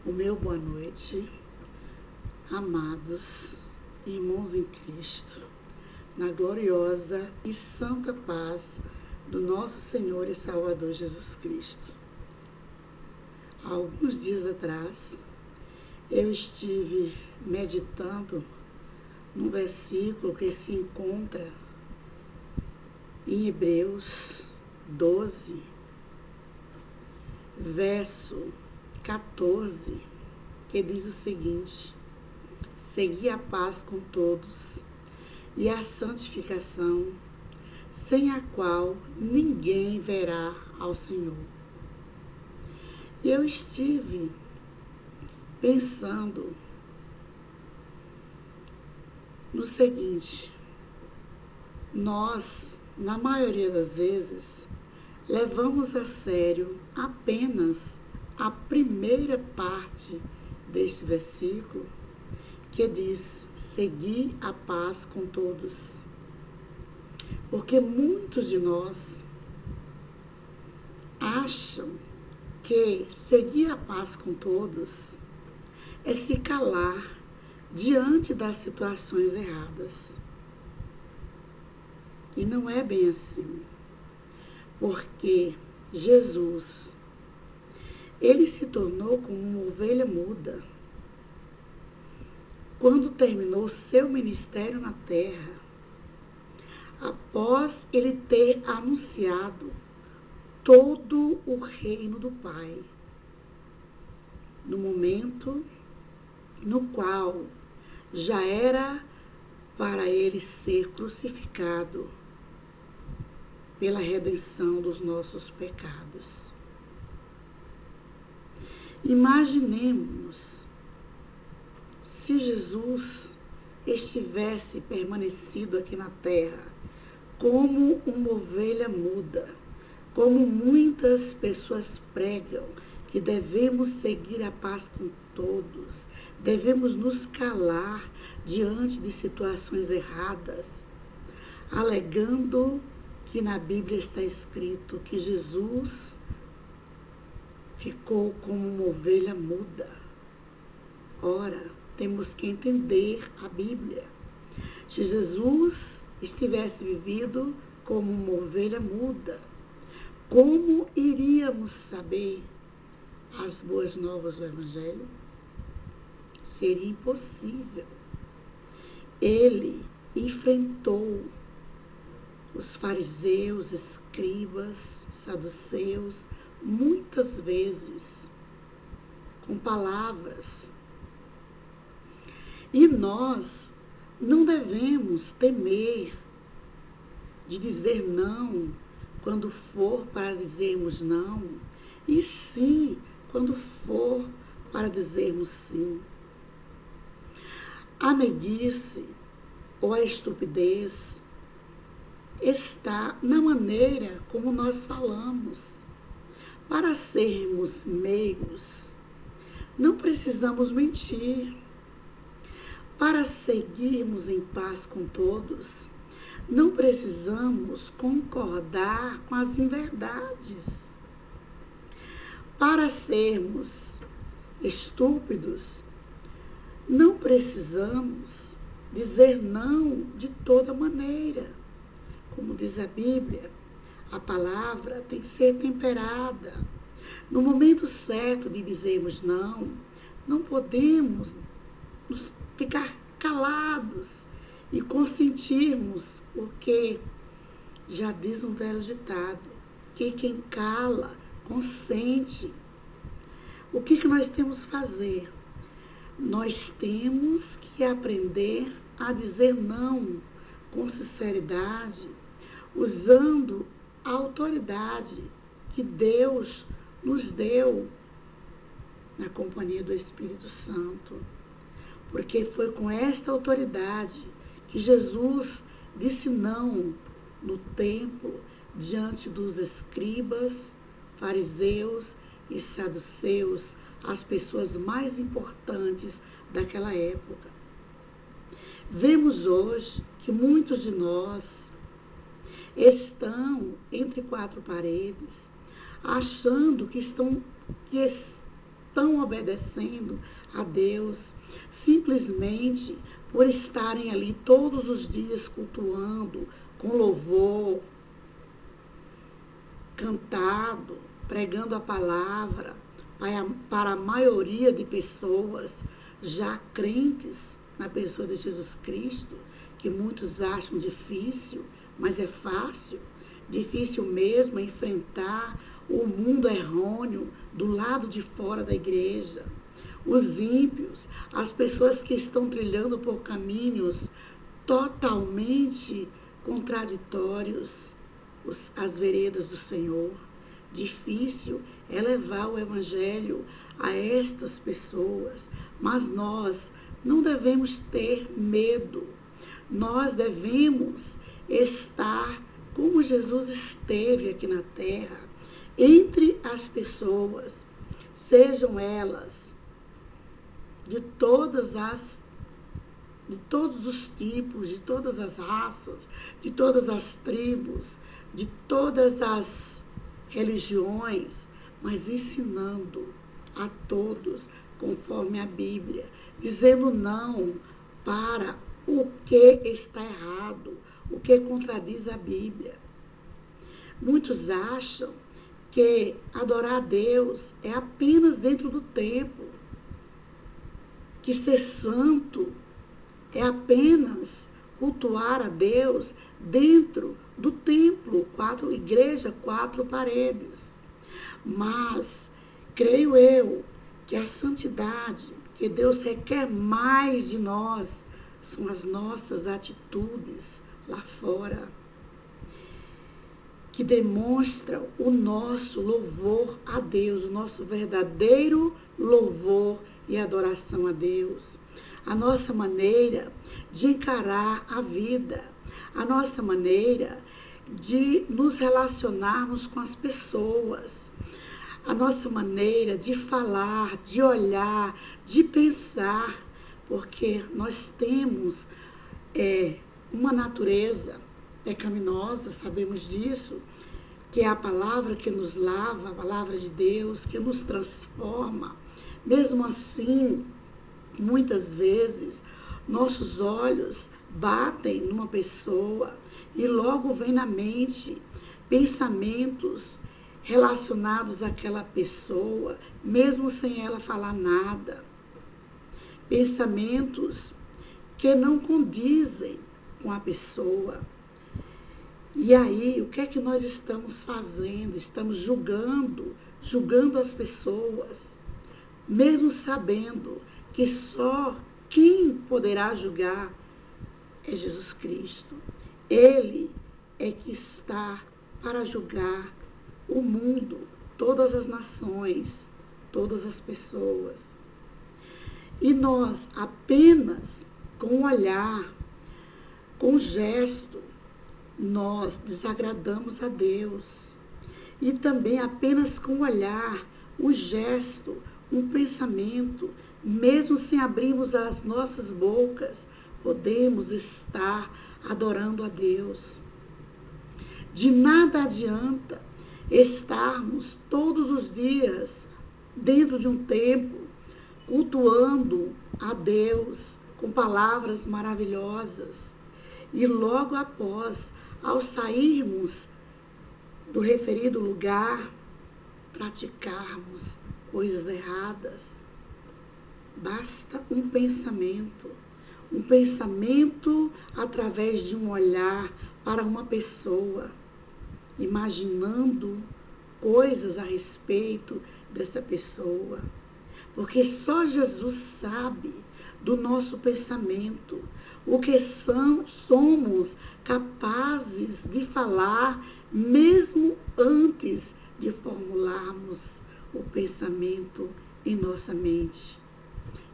O meu boa noite, amados irmãos em Cristo, na gloriosa e santa paz do nosso Senhor e Salvador Jesus Cristo. Há alguns dias atrás, eu estive meditando num versículo que se encontra em Hebreus 12, verso 14, que diz o seguinte: segui a paz com todos e a santificação, sem a qual ninguém verá ao Senhor. E eu estive pensando no seguinte: nós, na maioria das vezes, levamos a sério apenas a primeira parte deste versículo, que diz: segui a paz com todos. Porque muitos de nós acham que seguir a paz com todos é se calar diante das situações erradas. E não é bem assim. Porque Jesus, ele se tornou como uma ovelha muda quando terminou seu ministério na terra, após ele ter anunciado todo o reino do Pai, no momento no qual já era para ele ser crucificado pela redenção dos nossos pecados. Imaginemos se Jesus estivesse permanecido aqui na terra como uma ovelha muda, como muitas pessoas pregam, que devemos seguir a paz com todos, devemos nos calar diante de situações erradas, alegando que na Bíblia está escrito que Jesus ficou como uma ovelha muda. Ora, temos que entender a Bíblia. Se Jesus estivesse vivido como uma ovelha muda, como iríamos saber as boas novas do Evangelho? Seria impossível. Ele enfrentou os fariseus, escribas, saduceus, muitas vezes, com palavras. E nós não devemos temer de dizer não quando for para dizermos não, e sim quando for para dizermos sim. A meiguice ou a estupidez está na maneira como nós falamos. Para sermos meigos, não precisamos mentir. Para seguirmos em paz com todos, não precisamos concordar com as inverdades. Para sermos estúpidos, não precisamos dizer não de toda maneira. Como diz a Bíblia, a palavra tem que ser temperada. No momento certo de dizermos não, não podemos ficar calados e consentirmos, porque já diz um velho ditado, que quem cala, consente. O que nós temos que fazer? Nós temos que aprender a dizer não com sinceridade, usando a autoridade que Deus nos deu na companhia do Espírito Santo. Porque foi com esta autoridade que Jesus disse não no templo, diante dos escribas, fariseus e saduceus, as pessoas mais importantes daquela época. Vemos hoje que muitos de nós estão entre quatro paredes, achando que estão obedecendo a Deus, simplesmente por estarem ali todos os dias cultuando, com louvor, cantado, pregando a palavra para a maioria de pessoas já crentes na pessoa de Jesus Cristo, que muitos acham difícil, mas é fácil. Difícil mesmo é enfrentar o mundo errôneo do lado de fora da igreja. Os ímpios, as pessoas que estão trilhando por caminhos totalmente contraditórios, as veredas do Senhor. Difícil é levar o Evangelho a estas pessoas, mas nós não devemos ter medo. Nós devemos estar como Jesus esteve aqui na terra, entre as pessoas, sejam elas de todos os tipos, de todas as raças, de todas as tribos, de todas as religiões, mas ensinando a todos conforme a Bíblia, dizendo não para o que está errado, o que contradiz a Bíblia. Muitos acham que adorar a Deus é apenas dentro do templo, que ser santo é apenas cultuar a Deus dentro do templo, igreja, 4 paredes. Mas creio eu que a santidade que Deus requer mais de nós são as nossas atitudes lá fora, que demonstram o nosso louvor a Deus, o nosso verdadeiro louvor e adoração a Deus. A nossa maneira de encarar a vida, a nossa maneira de nos relacionarmos com as pessoas, a nossa maneira de falar, de olhar, de pensar, porque nós temos uma natureza pecaminosa, sabemos disso, que é a palavra que nos lava, a palavra de Deus, que nos transforma. Mesmo assim, muitas vezes, nossos olhos batem numa pessoa e logo vem na mente pensamentos relacionados àquela pessoa, mesmo sem ela falar nada. Pensamentos que não condizem com a pessoa. E aí, o que é que nós estamos fazendo? Estamos julgando as pessoas, mesmo sabendo que só quem poderá julgar é Jesus Cristo. Ele é que está para julgar o mundo, todas as nações, todas as pessoas. E nós apenas com o olhar, com o gesto, nós desagradamos a Deus. E também apenas com o olhar, um gesto, um pensamento, mesmo sem abrirmos as nossas bocas, podemos estar adorando a Deus. De nada adianta estarmos todos os dias dentro de um templo, cultuando a Deus com palavras maravilhosas e logo após, ao sairmos do referido lugar, praticarmos coisas erradas. Basta um pensamento através de um olhar para uma pessoa, imaginando coisas a respeito dessa pessoa. Porque só Jesus sabe do nosso pensamento, o que somos capazes de falar, mesmo antes de formularmos o pensamento em nossa mente.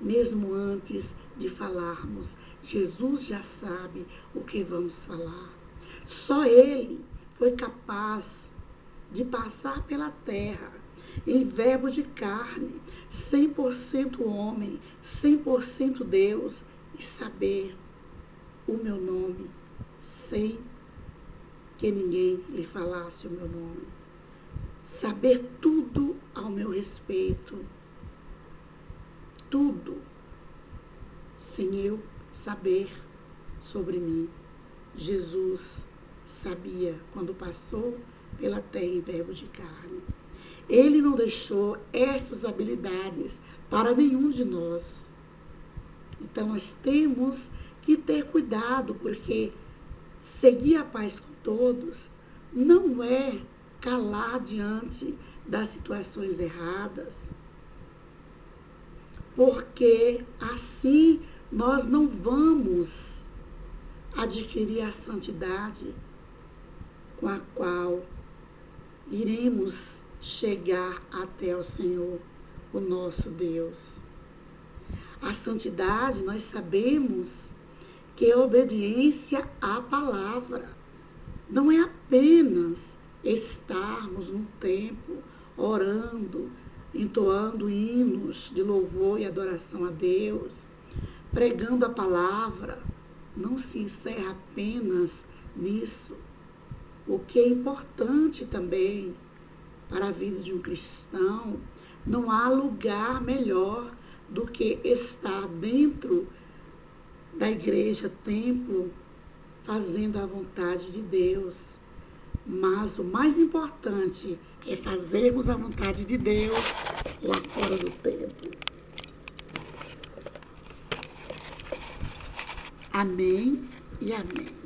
Mesmo antes de falarmos, Jesus já sabe o que vamos falar. Só Ele foi capaz de passar pela terra em verbo de carne, 100% homem, 100% Deus, e saber o meu nome, sem que ninguém lhe falasse o meu nome. Saber tudo ao meu respeito. tudo sem eu saber sobre mim. Jesus sabia quando passou pela terra em verbo de carne. Ele não deixou essas habilidades para nenhum de nós. Então nós temos que ter cuidado, porque seguir a paz com todos não é calar diante das situações erradas, porque assim nós não vamos adquirir a santidade com a qual iremos chegar até o Senhor, o nosso Deus. A santidade, nós sabemos que é obediência à palavra. Não é apenas estarmos num templo orando, entoando hinos de louvor e adoração a Deus, pregando a palavra. Não se encerra apenas nisso. O que é importante também para a vida de um cristão, não há lugar melhor do que estar dentro da igreja, templo, fazendo a vontade de Deus. Mas o mais importante é fazermos a vontade de Deus lá fora do templo. Amém e amém.